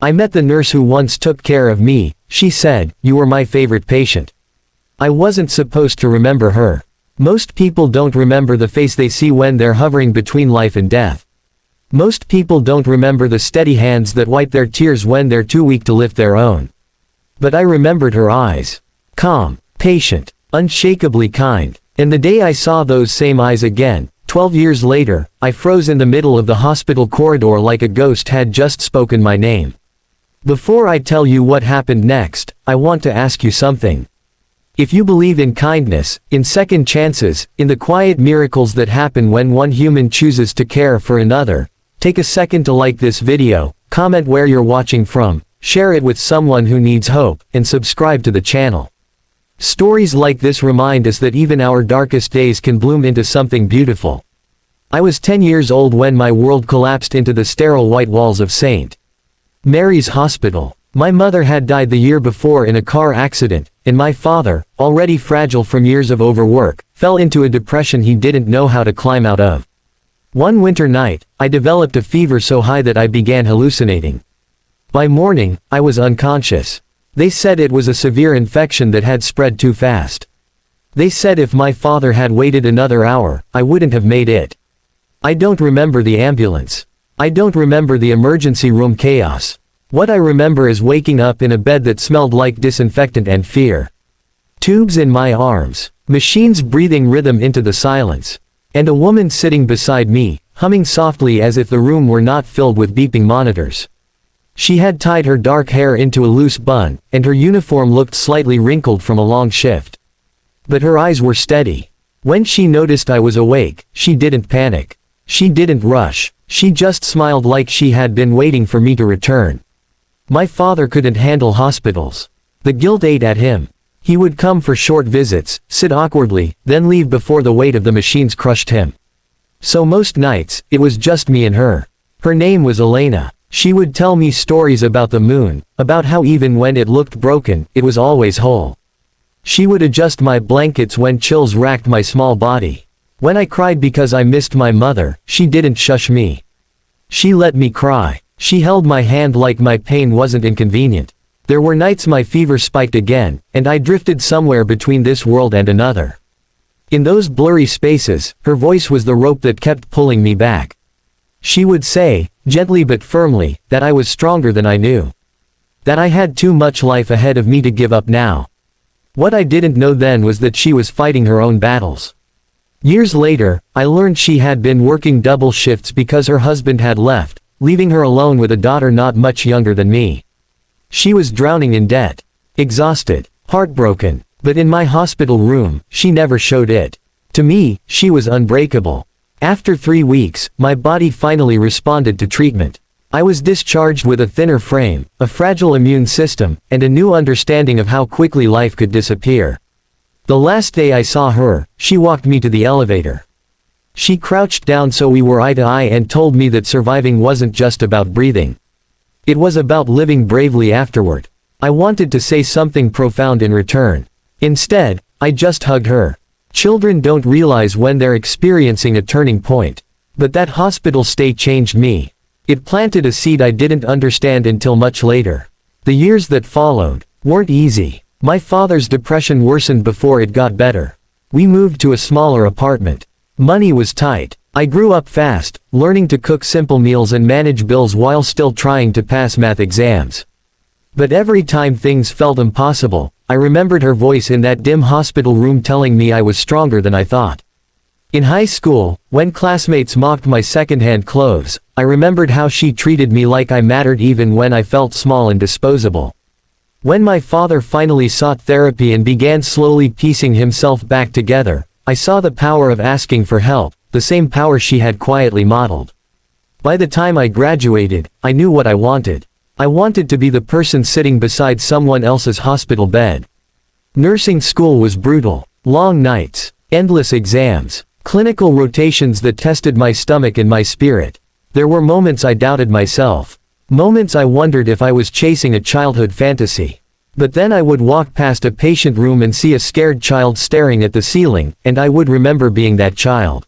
I met the nurse who once took care of me. She said, "You were my favorite patient." I wasn't supposed to remember her. Most people don't remember the face they see when they're hovering between life and death. Most people don't remember the steady hands that wipe their tears when they're too weak to lift their own. But I remembered her eyes. Calm, patient, unshakably kind. And the day I saw those same eyes again, 12 years later, I froze in the middle of the hospital corridor like a ghost had just spoken my name. Before I tell you what happened next, I want to ask you something. If you believe in kindness, in second chances, in the quiet miracles that happen when one human chooses to care for another, take a second to like this video, comment where you're watching from, share it with someone who needs hope, and subscribe to the channel. Stories like this remind us that even our darkest days can bloom into something beautiful. I was 10 years old when my world collapsed into the sterile white walls of St. Mary's Hospital. My mother had died the year before in a car accident, and my father, already fragile from years of overwork, fell into a depression he didn't know how to climb out of. One winter night, I developed a fever so high that I began hallucinating. By morning, I was unconscious. They said it was a severe infection that had spread too fast. They said if my father had waited another hour, I wouldn't have made it. I don't remember the ambulance. I don't remember the emergency room chaos. What I remember is waking up in a bed that smelled like disinfectant and fear. Tubes in my arms, machines breathing rhythm into the silence, and a woman sitting beside me, humming softly as if the room were not filled with beeping monitors. She had tied her dark hair into a loose bun, and her uniform looked slightly wrinkled from a long shift. But her eyes were steady. When she noticed I was awake, she didn't panic. She didn't rush. She just smiled like she had been waiting for me to return. My father couldn't handle hospitals. The guilt ate at him. He would come for short visits, sit awkwardly, then leave before the weight of the machines crushed him. So most nights, it was just me and her. Her name was Elena. She would tell me stories about the moon, about how even when it looked broken, it was always whole. She would adjust my blankets when chills racked my small body. When I cried because I missed my mother, she didn't shush me. She let me cry. She held my hand like my pain wasn't inconvenient. There were nights my fever spiked again, and I drifted somewhere between this world and another. In those blurry spaces, her voice was the rope that kept pulling me back. She would say, gently but firmly, that I was stronger than I knew. That I had too much life ahead of me to give up now. What I didn't know then was that she was fighting her own battles. Years later, I learned she had been working double shifts because her husband had left, leaving her alone with a daughter not much younger than me. She was drowning in debt. Exhausted. Heartbroken. But in my hospital room, she never showed it. To me, she was unbreakable. After 3 weeks, my body finally responded to treatment. I was discharged with a thinner frame, a fragile immune system, and a new understanding of how quickly life could disappear. The last day I saw her, she walked me to the elevator. She crouched down so we were eye to eye and told me that surviving wasn't just about breathing. It was about living bravely afterward. I wanted to say something profound in return. Instead, I just hugged her. Children don't realize when they're experiencing a turning point. But that hospital stay changed me. It planted a seed I didn't understand until much later. The years that followed weren't easy. My father's depression worsened before it got better. We moved to a smaller apartment. Money was tight. I grew up fast, learning to cook simple meals and manage bills while still trying to pass math exams. But every time things felt impossible, I remembered her voice in that dim hospital room telling me I was stronger than I thought. In high school, when classmates mocked my secondhand clothes, I remembered how she treated me like I mattered even when I felt small and disposable. When my father finally sought therapy and began slowly piecing himself back together, I saw the power of asking for help, the same power she had quietly modeled. By the time I graduated, I knew what I wanted. I wanted to be the person sitting beside someone else's hospital bed. Nursing school was brutal. Long nights, endless exams, clinical rotations that tested my stomach and my spirit. There were moments I doubted myself. Moments I wondered if I was chasing a childhood fantasy. But then I would walk past a patient room and see a scared child staring at the ceiling, and I would remember being that child.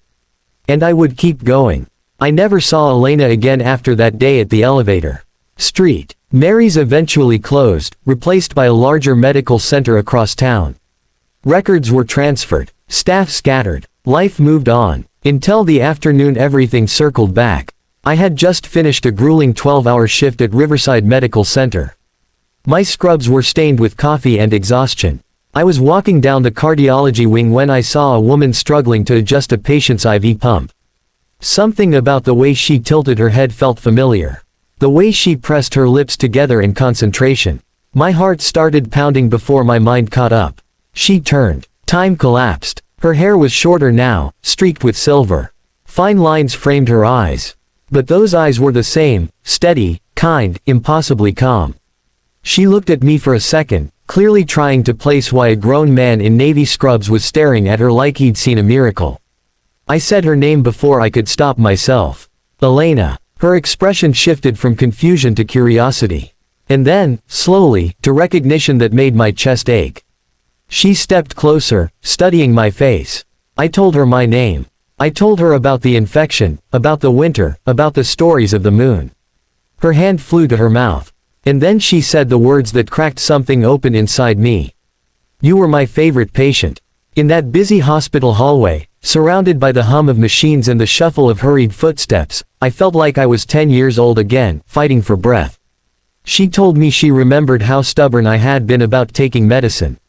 And I would keep going. I never saw Elena again after that day at the elevator. Street. Mary's eventually closed, replaced by a larger medical center across town. Records were transferred, staff scattered, life moved on. Until the afternoon everything circled back. I had just finished a grueling 12-hour shift at Riverside Medical Center. My scrubs were stained with coffee and exhaustion. I was walking down the cardiology wing when I saw a woman struggling to adjust a patient's IV pump. Something about the way she tilted her head felt familiar. The way she pressed her lips together in concentration. My heart started pounding before my mind caught up. She turned. Time collapsed. Her hair was shorter now, streaked with silver. Fine lines framed her eyes. But those eyes were the same, steady, kind, impossibly calm. She looked at me for a second, clearly trying to place why a grown man in navy scrubs was staring at her like he'd seen a miracle. I said her name before I could stop myself. Elena. Her expression shifted from confusion to curiosity. And then, slowly, to recognition that made my chest ache. She stepped closer, studying my face. I told her my name. I told her about the infection, about the winter, about the stories of the moon. Her hand flew to her mouth. And then she said the words that cracked something open inside me. You were my favorite patient. In that busy hospital hallway, surrounded by the hum of machines and the shuffle of hurried footsteps, I felt like I was 10 years old again, fighting for breath. She told me she remembered how stubborn I had been about taking medicine.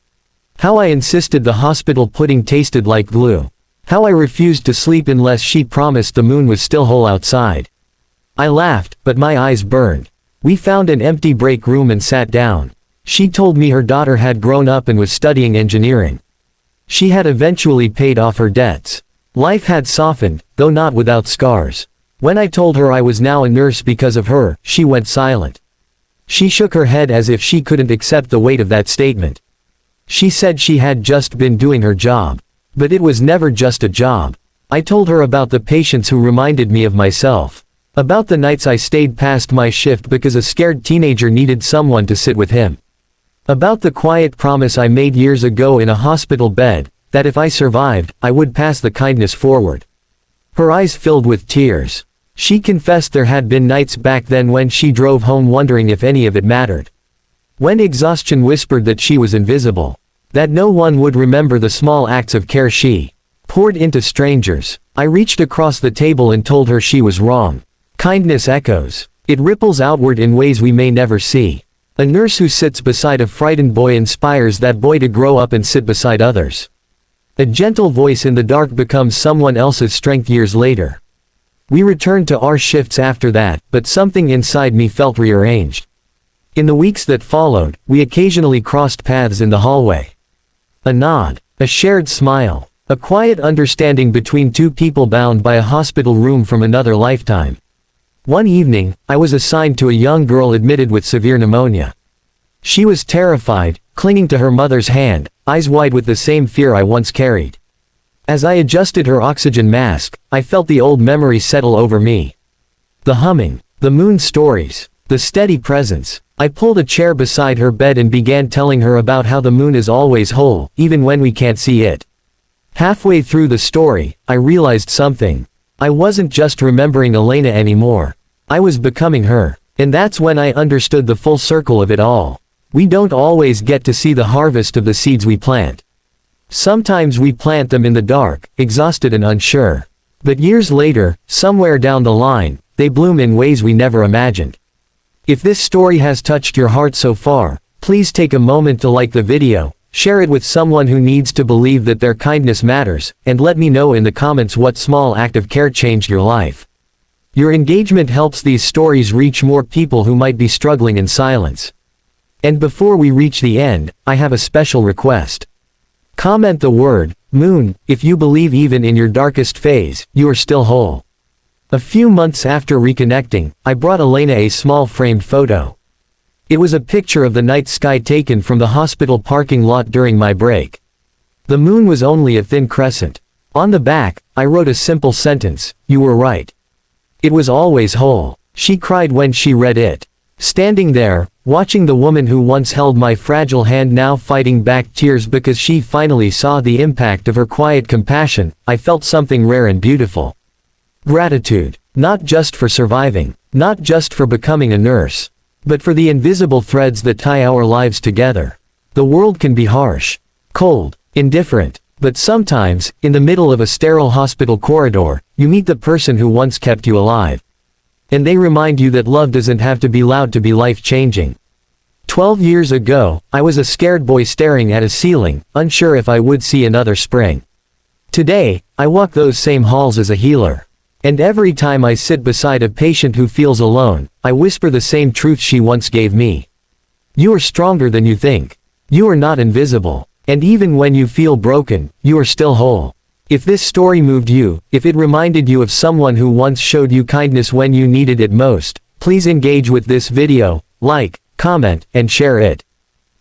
How I insisted the hospital pudding tasted like glue. How I refused to sleep unless she promised the moon was still whole outside. I laughed, but my eyes burned. We found an empty break room and sat down. She told me her daughter had grown up and was studying engineering. She had eventually paid off her debts. Life had softened, though not without scars. When I told her I was now a nurse because of her, she went silent. She shook her head as if she couldn't accept the weight of that statement. She said she had just been doing her job. But it was never just a job. I told her about the patients who reminded me of myself. About the nights I stayed past my shift because a scared teenager needed someone to sit with him. About the quiet promise I made years ago in a hospital bed, that if I survived, I would pass the kindness forward. Her eyes filled with tears. She confessed there had been nights back then when she drove home wondering if any of it mattered. When exhaustion whispered that she was invisible. That no one would remember the small acts of care she poured into strangers. I reached across the table and told her she was wrong. Kindness echoes. It ripples outward in ways we may never see. A nurse who sits beside a frightened boy inspires that boy to grow up and sit beside others. A gentle voice in the dark becomes someone else's strength years later. We returned to our shifts after that, but something inside me felt rearranged. In the weeks that followed, we occasionally crossed paths in the hallway. A nod, a shared smile, a quiet understanding between two people bound by a hospital room from another lifetime. One evening, I was assigned to a young girl admitted with severe pneumonia. She was terrified, clinging to her mother's hand, eyes wide with the same fear I once carried. As I adjusted her oxygen mask, I felt the old memories settle over me. The humming, the moon stories, the steady presence. I pulled a chair beside her bed and began telling her about how the moon is always whole, even when we can't see it. Halfway through the story, I realized something. I wasn't just remembering Elena anymore. I was becoming her. And that's when I understood the full circle of it all. We don't always get to see the harvest of the seeds we plant. Sometimes we plant them in the dark, exhausted and unsure. But years later, somewhere down the line, they bloom in ways we never imagined. If this story has touched your heart so far, please take a moment to like the video, share it with someone who needs to believe that their kindness matters, and let me know in the comments what small act of care changed your life. Your engagement helps these stories reach more people who might be struggling in silence. And before we reach the end, I have a special request. Comment the word, moon, if you believe even in your darkest phase, you are still whole. A few months after reconnecting, I brought Elena a small framed photo. It was a picture of the night sky taken from the hospital parking lot during my break. The moon was only a thin crescent. On the back, I wrote a simple sentence, "You were right. It was always whole." She cried when she read it. Standing there, watching the woman who once held my fragile hand now fighting back tears because she finally saw the impact of her quiet compassion, I felt something rare and beautiful. Gratitude. Not just for surviving, not just for becoming a nurse, But for the invisible threads that tie our lives together, the world can be harsh, cold, indifferent. But sometimes, in the middle of a sterile hospital corridor, you meet the person who once kept you alive. And they remind you that love doesn't have to be loud to be life-changing. 12 years ago, I was a scared boy staring at a ceiling, unsure if I would see another spring. Today, I walk those same halls as a healer. And every time I sit beside a patient who feels alone, I whisper the same truth she once gave me. You are stronger than you think. You are not invisible. And even when you feel broken, you are still whole. If this story moved you, if it reminded you of someone who once showed you kindness when you needed it most, please engage with this video, like, comment, and share it.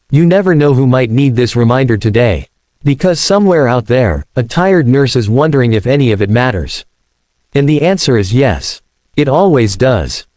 You never know who might need this reminder today. Because somewhere out there, a tired nurse is wondering if any of it matters. And the answer is yes. It always does.